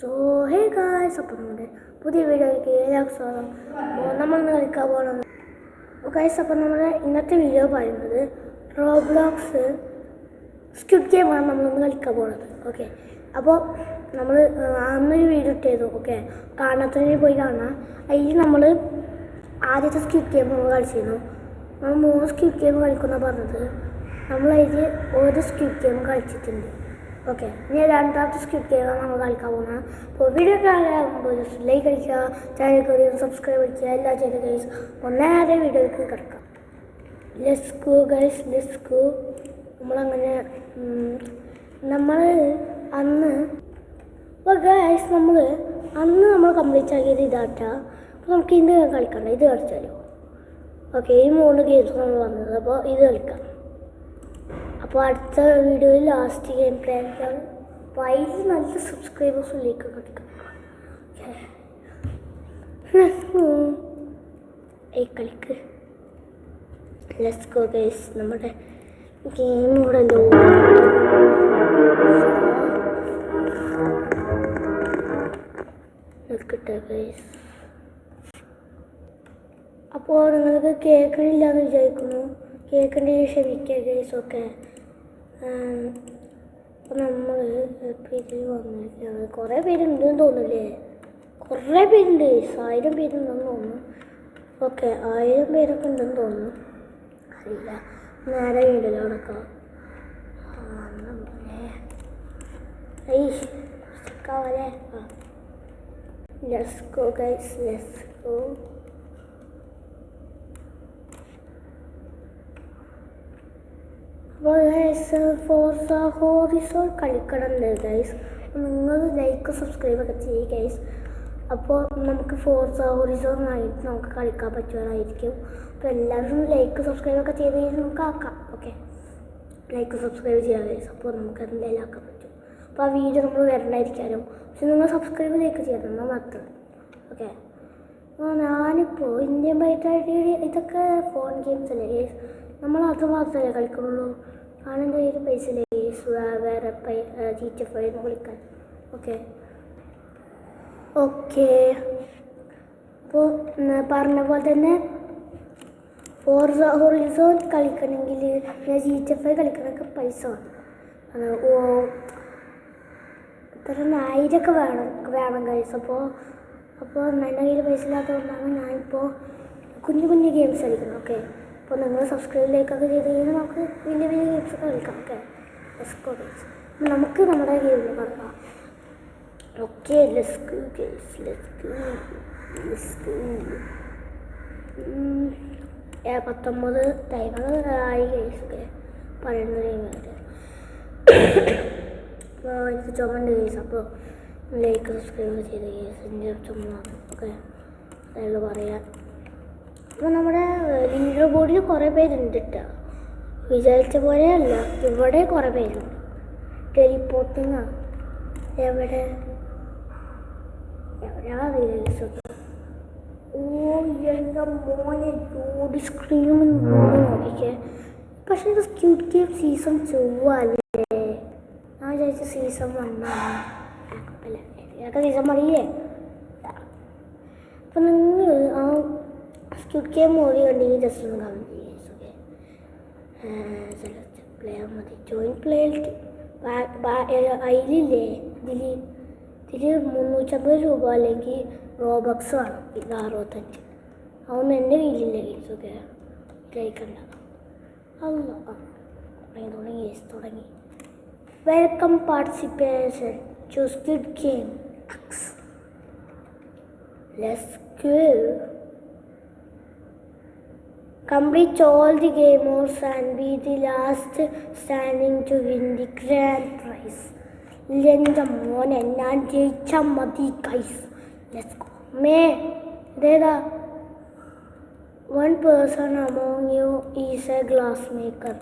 So hey guys, അപ്പം നമ്മുടെ പുതിയ വീഡിയോയ്ക്ക് എല്ലാവർക്കും സ്വാഗതം. നമ്മളിന്ന് കളിക്കാൻ പോകണം ഗായ്സ്. അപ്പം നമ്മുടെ ഇന്നത്തെ വീഡിയോ പറയുന്നത് റോബ്ലോക്സ് സ്ക്വിഡ് ഗെയിമാണ് നമ്മളിന്ന് കളിക്കാൻ പോകുന്നത്. ഓക്കെ, അപ്പോൾ നമ്മൾ അന്നൊരു വീഡിയോ ഇട്ടേതു. ഓക്കെ, കാണാത്തതിന് പോയി കാണാം. അതിൽ നമ്മൾ ആദ്യത്തെ സ്ക്വിഡ് ഗെയിം നമ്മൾ കളിച്ചിരുന്നു. നമ്മൾ 3 സ്ക്വിഡ് ഗെയിം കളിക്കുന്ന പറഞ്ഞത്. നമ്മളതിൽ ഒരു സ്ക്വിഡ് ഗെയിം കളിച്ചിട്ടുണ്ട്. ഓക്കെ, ഇനി രണ്ടാമത്തെ സ്ക്വിഡ് ഗെയിമാണ് നമ്മൾ കളിക്കാൻ പോകുന്നത്. അപ്പോൾ വീഡിയോ കാണുമ്പോൾ ലൈക്ക് അടിക്കുക, ചാനൽ കയറി സബ്സ്ക്രൈബ് അടിക്കുക, എല്ലാം ചെയ്ത് ഗൈസ്. നേരെ വീഡിയോയ്ക്ക് കിടക്കാം. Let's go guys, let's go. നമ്മളങ്ങനെ നമ്മൾ അന്ന് ഗൈസ് നമ്മൾ കംപ്ലീറ്റ് ആക്കിയത് ഇതാട്ടാ. അപ്പോൾ നമുക്ക് ഇത് കളിക്കണ്ട, ഇത് കളിച്ചാലോ. ഓക്കെ, ഈ 3 ഗെയിംസ് നമ്മൾ വന്നത്. അപ്പോൾ ഇത് കളിക്കാം. അപ്പോൾ അടുത്ത വീഡിയോയിൽ ലാസ്റ്റ് ഗെയിം പ്ലേ ആക്കാം. അപ്പോൾ അതിൽ നല്ല സബ്സ്ക്രൈബേഴ്സിലേക്ക് കളിക്കാം. കളിക്ക്. Let's go guys. നമ്മുടെ ഗെയിം ഇവിടെ നിൽക്കട്ടെ ഗൈസ്. അപ്പോൾ നിങ്ങൾക്ക് കേൾക്കണില്ല എന്ന് വിചാരിക്കുന്നു. കേൾക്കേണ്ടത് ക്ഷമിക്കുക ഗൈസ്. ഓക്കെ, അപ്പോൾ നമ്മൾ ഇപ്പോൾ ഇതിൽ വന്നിരിക്കുകയാണ്. കുറേ പേരുണ്ടെന്ന് തോന്നില്ലേ? കുറേ പേരുണ്ട് ഗൈസ്. 1000 പേരുണ്ടെന്ന് തോന്നുന്നു. ഓക്കെ, 1000 പേരൊക്കെ ഉണ്ടെന്ന് തോന്നുന്നു. അറിയില്ല, നേരെ വീട്ടിൽ നടക്കാം. ല്ലേ let's go guys, let's go. അപ്പോൾ ഗൈസ്, ഫോർസ ഹോറിസോൺ കളിക്കണമെന്ന് ഗൈസ്. നിങ്ങൾ ലൈക്ക് സബ്സ്ക്രൈബ് ഒക്കെ ചെയ്യും ഗൈസ്. അപ്പോൾ നമുക്ക് ഫോർസ ഹോറിസോൺ ആയിട്ട് നമുക്ക് കളിക്കാൻ പറ്റുന്നതായിരിക്കും. അപ്പോൾ എല്ലാവരും ലൈക്ക് സബ്സ്ക്രൈബ് ഒക്കെ ചെയ്ത് കഴിഞ്ഞാൽ നമുക്ക് ആക്കാം. ഓക്കെ, ലൈക്ക് സബ്സ്ക്രൈബ് ചെയ്യാം ഗൈസ്. അപ്പോൾ നമുക്ക് എന്തായാലും ആക്കാൻ പറ്റും. അപ്പോൾ ആ വീഡിയോ നമ്മൾ വരണ്ടായിരിക്കാനും. പക്ഷെ നിങ്ങൾ സബ്സ്ക്രൈബ് ലൈക്ക് ചെയ്യണം, എന്നാൽ മാത്രം. ഓക്കെ, ഞാനിപ്പോൾ ഇന്ത്യൻ ബൈറ്റായിട്ട് ഇതൊക്കെ ഫോൺ ഗെയിംസ് അല്ലേ ഗൈസ്. നമ്മൾ അത് മാത്രമല്ലേ കളിക്കുള്ളൂ. ആണെൻ്റെ കയ്യിൽ പൈസ ഇല്ലേ ഗൈസ്, വേറെ GTA 5 കളിക്കാൻ. ഓക്കെ ഓക്കെ, അപ്പോൾ പറഞ്ഞ പോലെ തന്നെ ഫോർസ ഹോറിസോൺ കളിക്കണമെങ്കിൽ GTA 5 കളിക്കണമെങ്കിൽ പൈസ വേണം. ഇത്ര 1000 വേണം ഗൈസ്. അപ്പോൾ എൻ്റെ കയ്യിൽ പൈസ ഇല്ലാത്തതുകൊണ്ടാണ് ഞാനിപ്പോൾ കുഞ്ഞു ഗെയിംസ് കളിക്കുന്നത്. ഓക്കെ, അപ്പോൾ നിങ്ങൾ സബ്സ്ക്രൈബിലേക്കൊക്കെ ചെയ്ത് കഴിഞ്ഞാൽ നമുക്ക് വലിയ ഗെയിംസൊക്കെ കളിക്കാം. Okay, let's go guys. നമുക്ക് നമ്മുടെ ഗെയിമിൽ കളിക്കാം. Okay, let's go guys, let's go. 19 timer ആയി ഗൈസ്. ഓക്കെ, പറയുന്ന ഗെയിം എനിക്ക് ചുമണ്ട് ഗൈസ്. അപ്പോൾ ലൈക്ക് സബ്സ്ക്രൈബ് ചെയ്ത് ഗൈസ്. എൻ്റെ ചുമ. ഓക്കെ, അതായത് പറയാം. അപ്പോൾ നമ്മുടെ ലീഡർ ബോർഡിൽ കുറേ പേരുണ്ട് കേട്ടോ. വിചാരിച്ച പോലെയല്ല, ഇവിടെ കുറേ പേരുണ്ട്. ടെലിപ്പോർട്ടിങ്ങാ എവിടെയാണ് ഗൈസ്. ഓ എൻ്റെ മോനെ ജോഡി സ്ക്രീനും നോക്കിക്കേ. പക്ഷേ ഇത് സ്ക്വിഡ് ഗെയിം സീസൺ 2 അല്ലേ? ഞാൻ വിചാരിച്ച സീസൺ 1 ആണ്. ഇതൊക്കെ സീസൺ 1 ഇല്ലേ? അപ്പം നിങ്ങൾ ആ സ്ക്വിഡ് ഗെയിം മൂവി കണ്ടെങ്കിൽ ജസ്റ്റ് ഒന്ന് കമൻറ്റ് ചെയ്യുക. ഓക്കെ, പ്ലേ മതി. ജോയിൻ പ്ലേ അതിലില്ലേ, ഇതിൽ 350 രൂപ അല്ലെങ്കിൽ റോബക്സ് വേണം. ഇത് 65. അതൊന്നും എൻ്റെ കയ്യിലില്ല ഗെയിംസ്. ഓക്കെ, കഴിക്കണ്ട. തുടങ്ങി. Welcome participation to Squid Game. Let's go. Complete all the game modes and be the last standing to win the grand prize. എൻ്റെ മോനെ, ഞാൻ ജയിച്ചാൽ മതി ഗൈസ്. Let's go. ഇതേതാ? 1 person among you is a glass maker.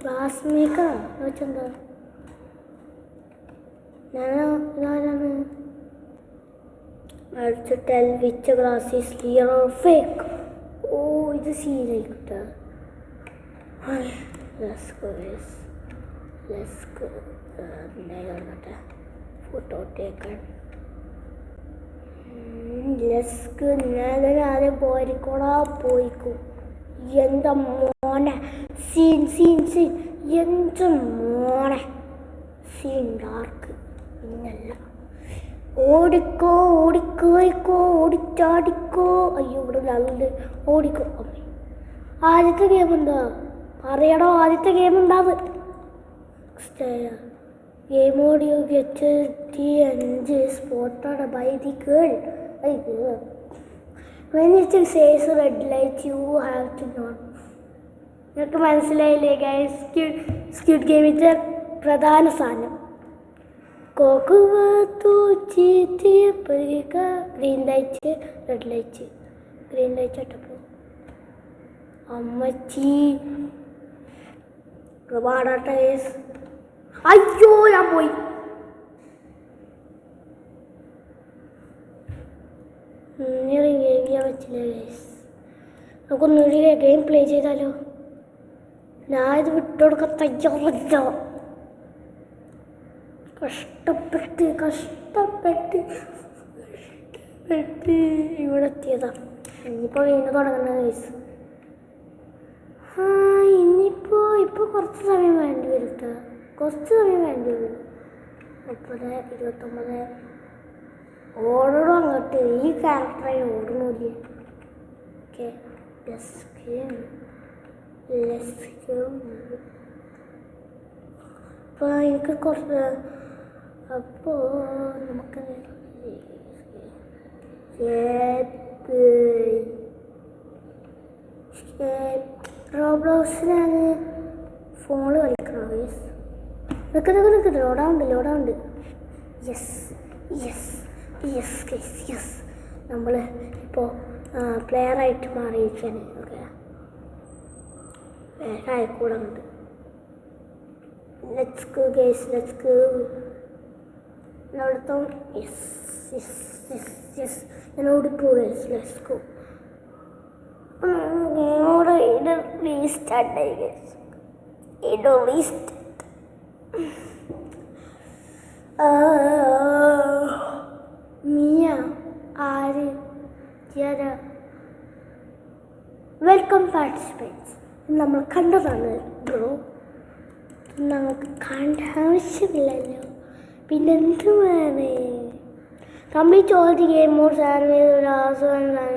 Glass മേക്കറാ വെച്ചെന്താ? ഇതാരാണ്? അടുത്ത് tell which glass is real or fake. ഓ, ഇത് സീനായിക്കോട്ടെ. Let's go guys, let's go. എന്തായാലും ഫോട്ടോ ടേക്കൺ. ലെസ്ക് ഞാൻ ആദ്യം പോയിക്കും. എന്താ മോനെ സീൻ എന്ത് മോനെ സീൻ ഡാർക്ക് പിന്നല്ല. ഓടിക്കോ ഓടിച്ചാടിക്കോ. അയ്യോ ഇവിടെ നല്ല ഓടിക്കോ. അമ്മേ ആദ്യത്തെ ഗെയിം എന്താ പറയടോ? ആദ്യത്തെ ഗെയിം എന്താത്? Game audio get 5 spotted by the girl. When it says red light, you have to not. നിങ്ങൾക്ക് മനസ്സിലായില്ലേ ഗൈസ്? സ്ക്വിഡ് ഗെയിമിൻ്റെ പ്രധാന സാധനം green light red light. Green light ഇട്ടപ്പോൾ അമ്മച്ചി പാടാട്ടെ. അയ്യോ ഞാൻ പോയി. പറ്റില്ല ഗൈസ്. നമുക്കൊന്നുകൂടി ഗെയിം പ്ലേ ചെയ്താലോ? ഞാൻ ഇത് വിട്ടുകൊടുക്കാൻ തയ്യാറല്ല. കഷ്ടപ്പെട്ട് ഇവിടെ എത്തിയതാ. ഇനിയിപ്പോൾ വീണ്ടും തുടങ്ങുന്ന ഗൈസ്. ഇപ്പോൾ കുറച്ച് സമയം വേണ്ടി വരും. 30, 29 ഓടണം അങ്ങോട്ട്. ഈ ക്യാരക്ടറായി ഓടണില്ലേ? ഓക്കെ അപ്പോൾ എനിക്ക് കുറച്ച് അപ്പോൾ നമുക്ക് റോബ്ലോക്സിലാണ് ഫോണിൽ കളിക്കണം ഗൈസ്. നിൽക്ക് ലോഡാവുണ്ട്. യെസ് നമ്മൾ ഇപ്പോൾ പ്ലെയറായിട്ട് മാറിയിരിക്കുകയാണ്. ഓക്കെ വേറെ ആയിക്കൂടുന്നുണ്ട്. ലെറ്റ്സ് ഗോ നടത്തം. ഞാൻ ഓടിപ്പോ ഗൈസ്. Let's go. ഇത് റീസ്റ്റാർട്ടായി ഗൈസ്. മിയ ആര് വെൽക്കം പാർട്ടിസിപ്പേറ്റ്സ്. നമ്മൾ കണ്ടതാണ് ബ്രോ. നമുക്ക് കണ്ട ആവശ്യമില്ലല്ലോ, പിന്നെന്ത് വേണേ? Complete all the game mods and ഒരു ആസ്വാദനം.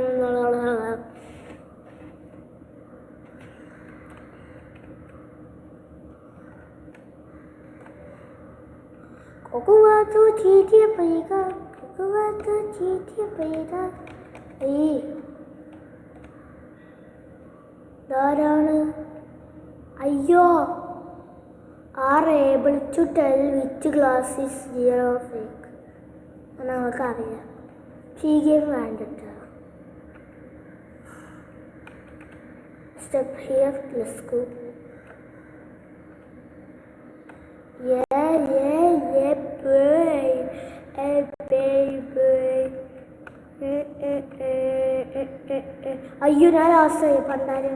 Kokuwato ചീറ്റിയ പൈക. ധാരാണ്. അയ്യോ are able to tell which glass is real or fake ഞങ്ങൾക്കറിയാം. ഈ ഗെയിം വേണ്ടിട്ട സ്റ്റെപ്പ് ഹിയർ. Let's go. അയ്യോ ഞാൻ ലാസ്റ്റ് പണ്ടാരം.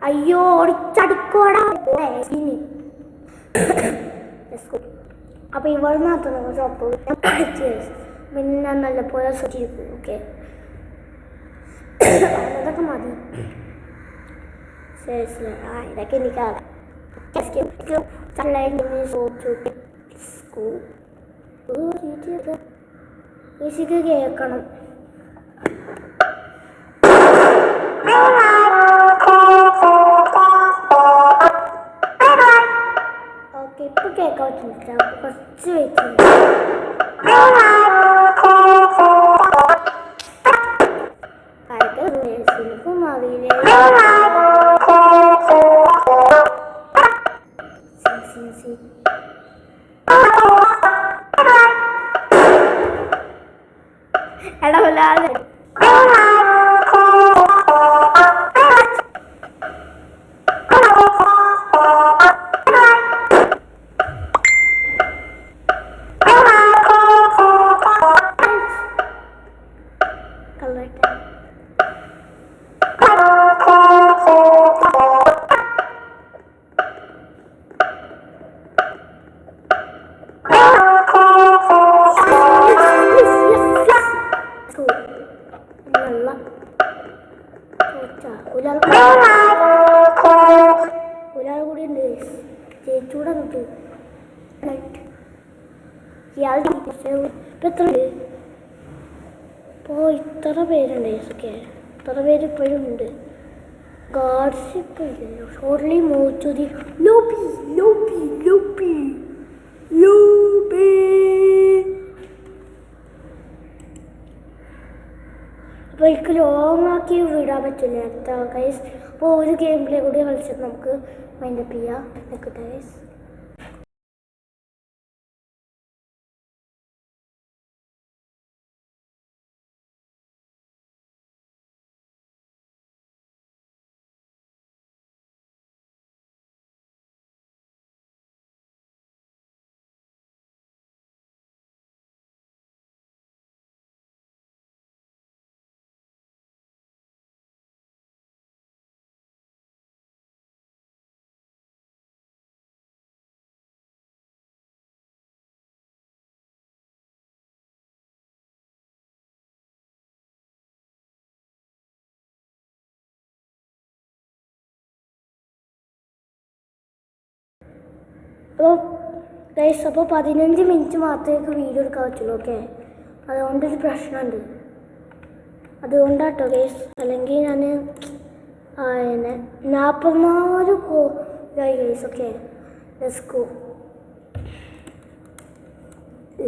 അയ്യോ ഓടിച്ചടിക്കോടാ. അപ്പോൾ ഇവിടെ നിന്നാണ് നമ്മൾ ഷോപ്പ്. പിന്നെ നല്ല പോലെ ശ്രദ്ധിക്കും. ഓക്കെ അതൊക്കെ മതി. ഇതൊക്കെ എനിക്കറിയാം. കേൾക്കണം. ഓക്കെ ഇപ്പൊ കേൾക്കാൻ പറ്റുന്നില്ല. കുറച്ച് വെയിറ്റ് എനിക്കും അറിയില്ല. ഇടവല്ലാതെ ബട്ട് ഇപ്പോൾ ഇത്ര പേരുണ്ട് ഓക്കെ, ഇത്ര പേര് ഇപ്പോഴും ഉണ്ട്. ഗാർഡ്സ് ഇപ്പം ഇല്ലല്ലോ. ഷോർട്ട്ലി മോച്ചൂതി ലോബി ലോബി ലോബി ലോബി. അപ്പോൾ എനിക്ക് ലോങ് ആക്കി വിടാൻ പറ്റില്ല കേട്ടോ ഗൈസ്. അപ്പോൾ ഒരു ഗെയിം പ്ലേ കൂടി കളിച്ചിട്ട് നമുക്ക് മൈൻഡപ്പ് ചെയ്യാം. നിൽക്കട്ടെ ഗൈസ്. അപ്പോൾ ഗൈസ്, അപ്പോൾ 15 മിനിറ്റ് മാത്രമേ വീഡിയോ എടുക്കാൻ പറ്റുള്ളൂ. ഓക്കെ, അതുകൊണ്ടൊരു പ്രശ്നമുണ്ട്. അതുകൊണ്ടാട്ടോ ഗൈസ്. അല്ലെങ്കിൽ ഞാൻ 44 guys. Okay,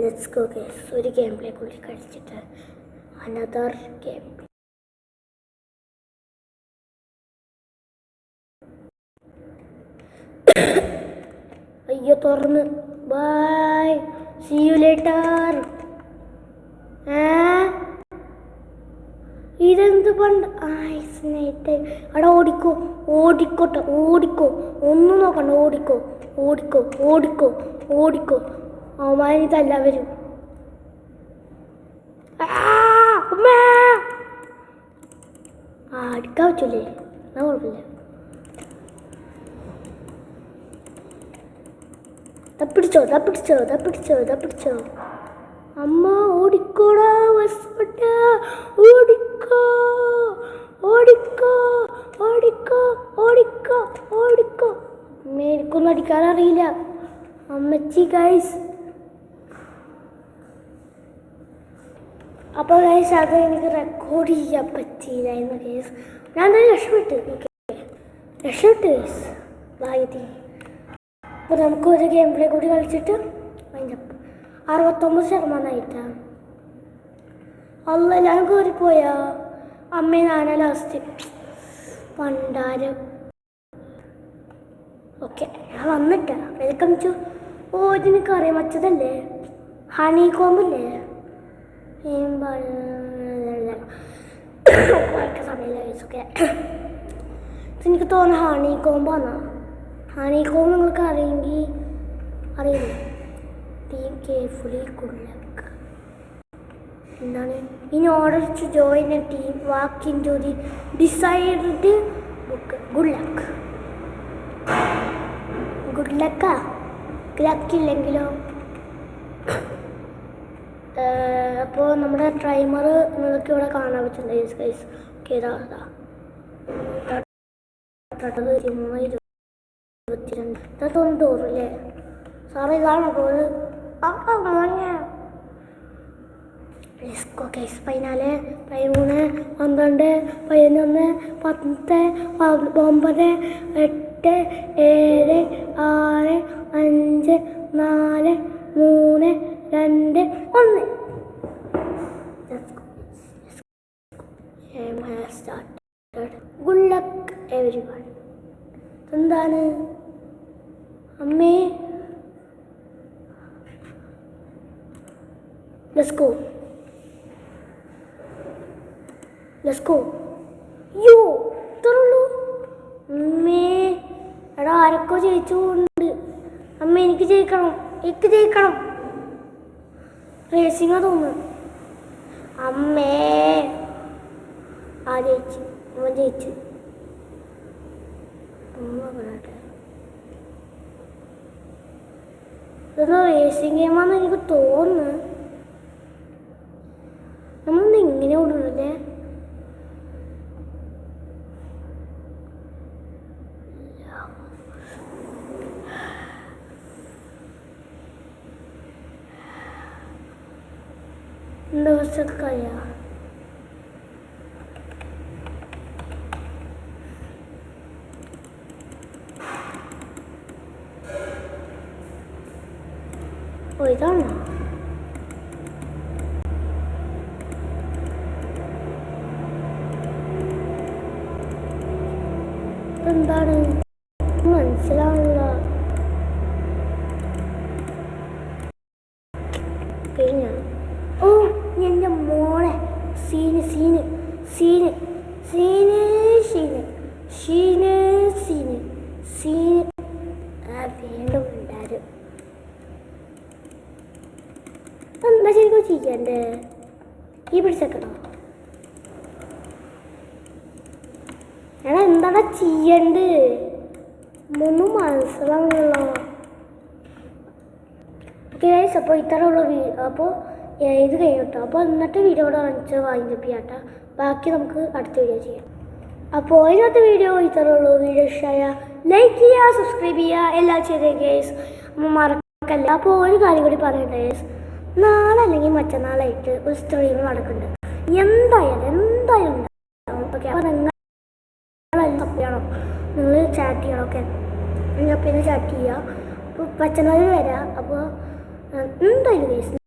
let's go guys. ഒരു ഗെയിം പ്ലേ കൂടി കഴിച്ചിട്ട് അനദർ ഗെയിം. അയ്യോ തുറന്ന്. Bye, see you later. ഇതെന്ത് പണ്ട് നൈറ്റ് അവിടെ ഓടിക്കോ ഓടിക്കോട്ടെ ഓടിക്കോ, ഒന്നും നോക്കണ്ട. ഓടിക്കോ ഓടിക്കോ ഓടിക്കോ ഓടിക്കോ. അവമാനിതല്ല വരും. അടിക്കാൻ പറ്റൂലേ? എന്നാ കുഴപ്പമില്ല. തപ്പിടിച്ചോ തപ്പിടിച്ചോ തപ്പിടിച്ചോ തപ്പിടിച്ചോ. അമ്മ ഓടിക്കോടാ വസ്പട്ട. ഓടിക്കോ ഓടിക്കോ ഓടിക്കോ ഓടിക്കോ ഓടിക്കോ. എനിക്കൊന്നും അടിക്കാനറിയില്ല അമ്മച്ചി ഗൈസ്. അപ്പോൾ ഗൈസ് അത് എനിക്ക് റെക്കോർഡ് ചെയ്യാൻ പറ്റിയില്ലായിരുന്നു ഗൈസ്. ഞാൻ തന്നെ രക്ഷപ്പെട്ടു. രക്ഷപ്പെട്ടു ഗൈസ്, ഭാഗ്യത്തിന്. അപ്പോൾ നമുക്ക് ഒരു ഗെയിം പ്ലേ കൂടി കളിച്ചിട്ട് അതിൻ്റെ 69% അല്ല ഞാൻ കയറിപ്പോയാ. അമ്മ ഞാനാ ലാസ്റ്റ് പണ്ടാരം. ഓക്കെ, ഞാൻ വന്നിട്ടാ. Welcome to. ഓ, ഇതിനൊക്കെ അറിയാൻ പറ്റതല്ലേ ഹണി കോമ്പല്ലേ? സമയമില്ല. ഓക്കെ, എനിക്ക് തോന്നുന്നു ഹണി കോമ്പാന്നാ. ഹണി കോമ്പ് നിങ്ങൾക്ക് അറിയെങ്കിൽ അറിയില്ല. Team carefully good luck. എന്താണ് in order to join a team walk in to the decide book. Good luck. Good ലക്കാ. ലക്കില്ലെങ്കിലോ? അപ്പോൾ നമ്മുടെ ടൈമർ നിങ്ങൾക്ക് ഇവിടെ കാണാൻ പറ്റും ഗൈസ്. ഓക്കെ, ഇതാ 22 അല്ലേ സാറേ? ഇതാണോ പോയത്? മോനെ let's go guys. 14, 13, 12, 11, 10, 9, 8, 7, 6, 5, 4, 3, 2, 1. Game has started. Good luck everyone. എന്താണ് അമ്മേ? Let's go. Let's go. യോ ഇത്രയുള്ളൂ അമ്മേ. എടാ ആരൊക്കെ ജയിച്ചുകൊണ്ട്. അമ്മ എനിക്ക് ജയിക്കണം, എനിക്ക് ജയിക്കണം. റേസിംഗാ തോന്നുന്നു. അമ്മേ ആ ജയിച്ചു, അമ്മ ജയിച്ചു. ഇതൊന്ന് റേസിംഗ് ഗെയിമാന്ന് എനിക്ക് തോന്നുന്നു. നമ്മളൊന്ന് ഇങ്ങനെ ഓടുന്നല്ലേ? ദിവസമൊക്കെ കഴിയാം. ഓ ഇതാണോ? എന്താണ് മനസ്സിലാവില്ല. കഴിഞ്ഞ ഓ എൻ്റെ മോളെ scene scene scene scene scene scene scene scene വീണ്ടും ഉണ്ടാരും. എന്താ ശരിക്കും ചെയ്യണ്ടേ? ഈ പിടിച്ചേക്കണോ? എടാ എന്താണ് ചെയ്യണ്ട്? ഒന്നും മനസ്സിലാവുന്നില്ല. ഓക്കെ ഗൈസ്, അപ്പോൾ ഇത്തരമുള്ള അപ്പോൾ ഇത് കഴിഞ്ഞിട്ടോ. അപ്പോൾ ഇന്നത്തെ വീഡിയോ ഇവിടെ വാങ്ങിച്ച് വാങ്ങിപ്പിയാട്ടോ. ബാക്കി നമുക്ക് അടുത്ത വീഡിയോ ചെയ്യാം. അപ്പോൾ ഇന്നത്തെ വീഡിയോ ഇത്തരമുള്ള വീഡിയോ ഇഷ്ടമായ ലൈക്ക് ചെയ്യുക, സബ്സ്ക്രൈബ് ചെയ്യുക, എല്ലാം ചെയ്തേ ഗൈസ്. മറക്കല്ല. അപ്പോൾ ഒരു കാര്യം കൂടി പറയട്ടെ ഗൈസ്, നാളെ അല്ലെങ്കിൽ മറ്റന്നാളായിട്ട് ഒരു സ്ട്രീം നടക്കുന്നുണ്ട്. എന്തായാലും ഉണ്ടാവും. ഓക്കെ, അപ്പോൾ നിങ്ങളെല്ലാം സപ്പോർട്ട് ചെയ്യണം, നിങ്ങൾ ചാറ്റ് ചെയ്യണം. ഓക്കെ, നിങ്ങൾ പിന്നെ ചാറ്റ് ചെയ്യുക. അപ്പോൾ മറ്റന്നാൾ വരാം. അപ്പോൾ എന്തായാലും ഗൈസ്